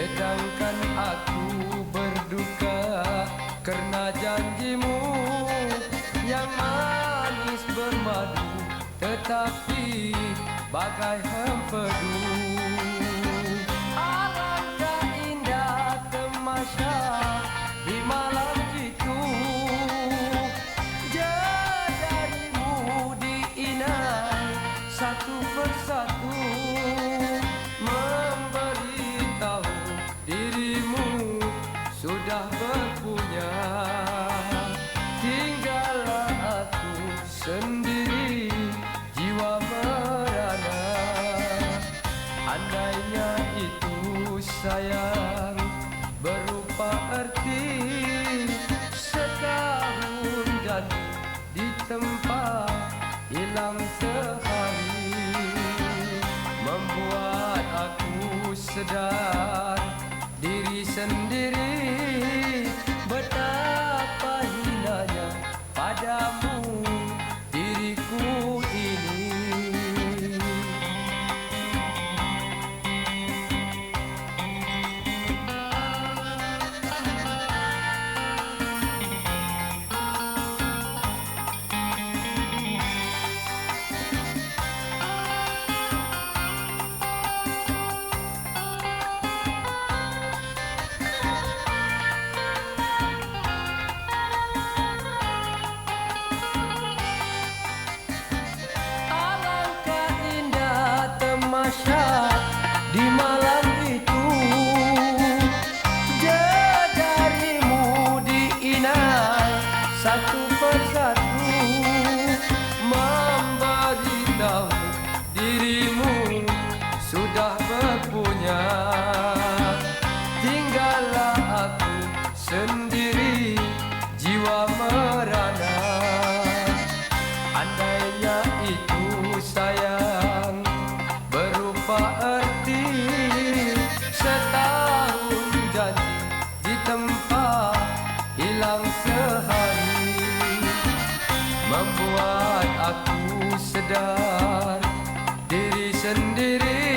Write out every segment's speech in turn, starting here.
sedangkan aku berduka karena janjimu yang manis bermadu, tetapi bagai hempedu. Alangkah indah tamasya di malam itu, jarimu diinai satu persatu, memberitahu dirimu sudah berpunya. Tinggallah aku sendiri, jiwa merana. Andainya itu sayang berupa erti setahun jadi di tempat hilang sehari, membuat aku sedar diri sendiri betapa hinanya padamu diriku ini. Di malam itu, jarimu diinai satu persatu, memberitahu dirimu sudah berpunya. Tinggallah aku sendiri, jiwa merana. Andainya itu sayang berupa erti setahun janji di tempat hilang sehari, membuat aku sedar diri sendiri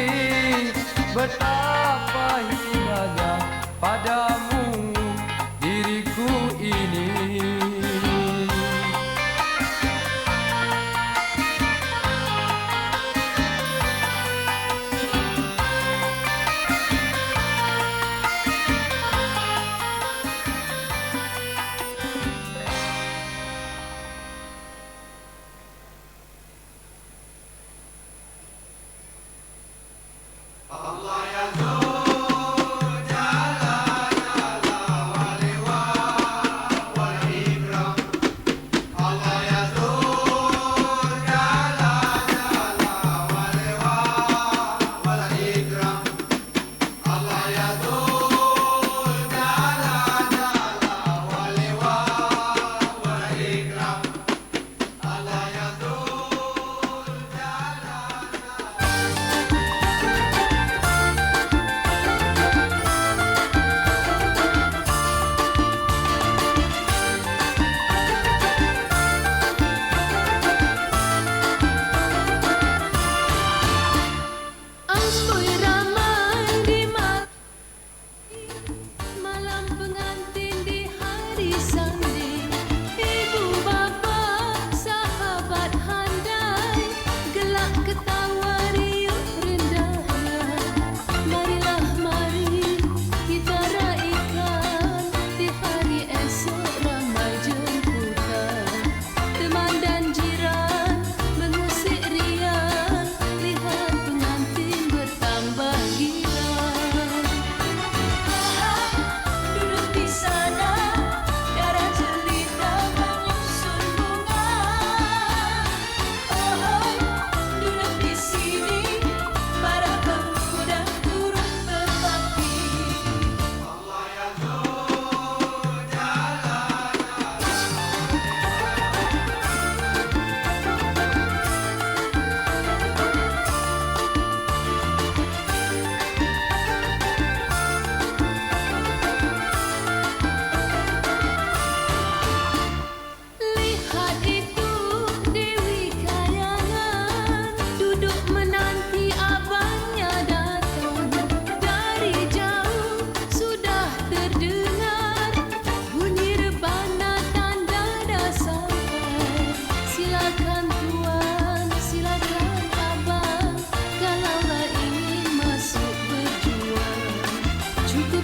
betapa hinanya padamu diriku ini. Allah ya Zul Jalali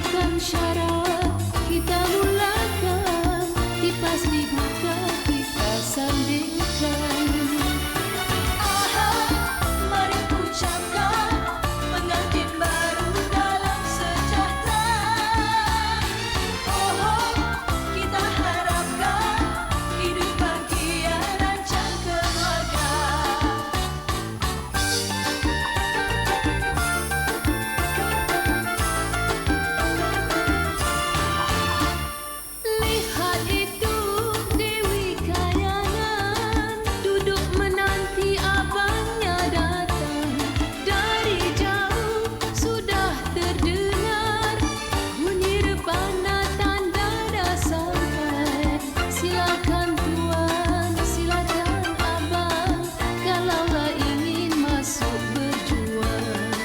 Cukupkan syarat kita mulakan, kipas dibuka kita sandingkan. Mari ucapkan pengantin baru dalam sejahtera. Oh, kita harapkan hidup bahagia rancang keluarga. Lihat itu Dewi Kayangan duduk menanti abangnya datang. Dari jauh sudah terdengar bunyi rebana tanda dah sampai. Silakan tuan, silakan abang, kalaulah ingin masuk berjuang.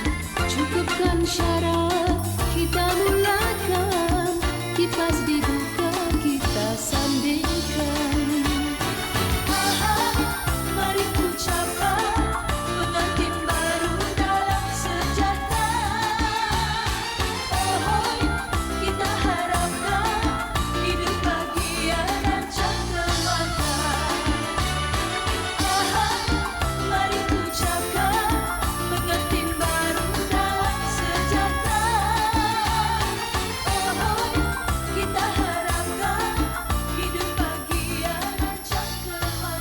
Cukupkan syarat kita mulakan, kipas dibuka kita sandingkan. Mari ucapkan pengantin baru dalam sejahtera. Oh, kita harapkan hidup bahagia rancang keluarga. Mari ucapkan pengantin baru dalam sejahtera. Oh, kita harapkan hidup bahagia rancang keluarga.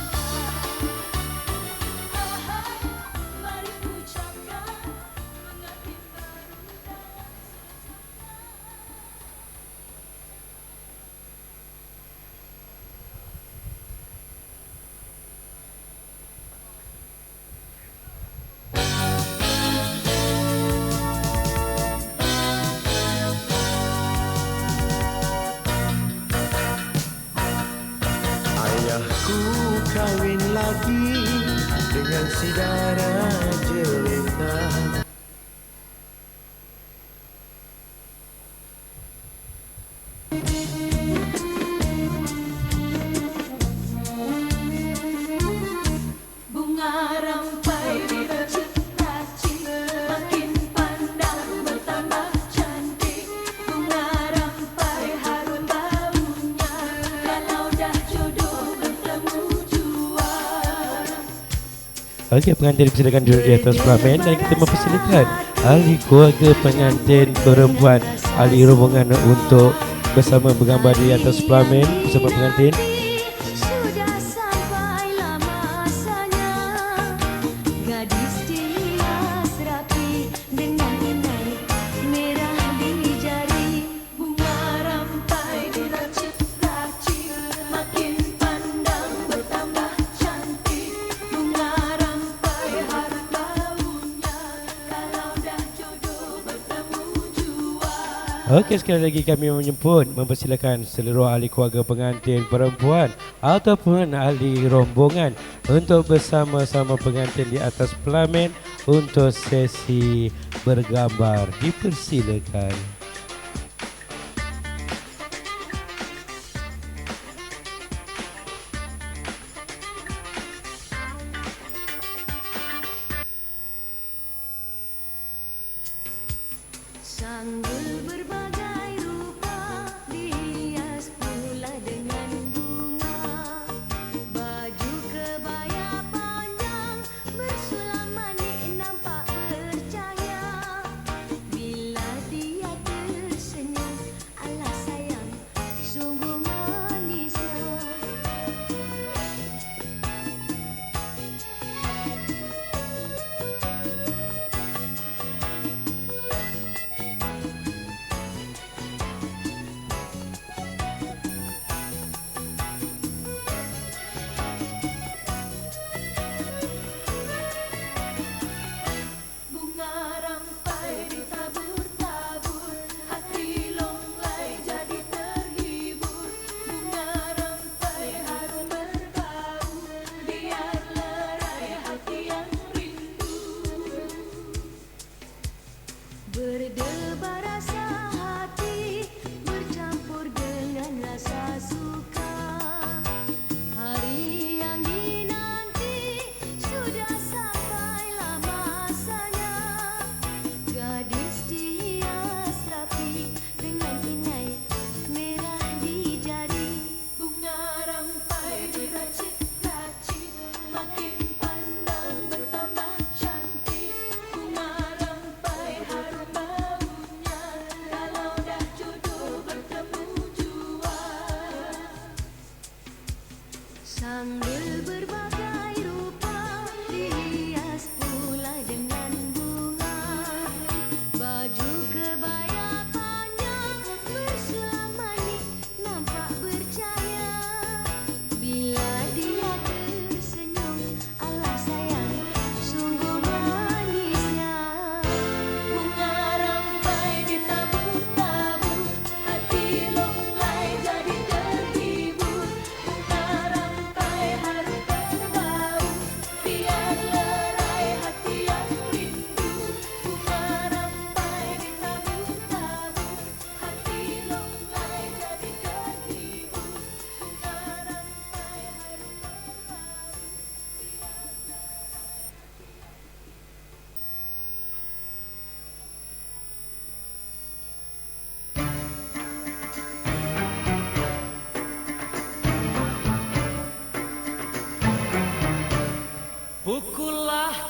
Mari ucapkan pengantin baru dalam Ayahku kawin lagi dengan si Dara jelita. bunga rampai diracik-racik, makin pandang bertambah cantik. Bunga rampai harum baunya, kalau dah jodoh bertemu jua. Okey, pengantin dipersilakan duduk di atas pelamin dan kita mempersilakan ahli keluarga pengantin perempuan, ahli rombongan untuk bersama bergambar di atas pelamin bersama pengantin. Sudah sampailah masanya, gadis dihias rapi dengan inai merah di jari. Bunga rampai diracik-racik, makin pandang bertambah cantik. Bunga rampai harum baunya, kalau dah jodoh bertemu jua. Okey, sekali lagi kami mempersilakan seluruh ahli keluarga pengantin perempuan ataupun ahli rombongan untuk bersama-sama pengantin di atas pelamin untuk sesi bergambar. Dipersilakan. Sanggul berbagai rupa dihias pula dengan bunga. Baju kebaya panjang bersulam manik nampak bercahaya. Bila dia tersenyum, alah sayang, sungguh manisnya.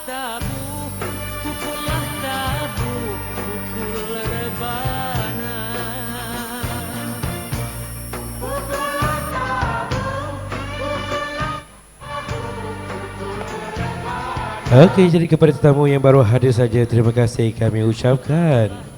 tabu, pukullah tabu, pukul rebana. Okey, jadi kepada tetamu yang baru hadir saja, terima kasih kami ucapkan.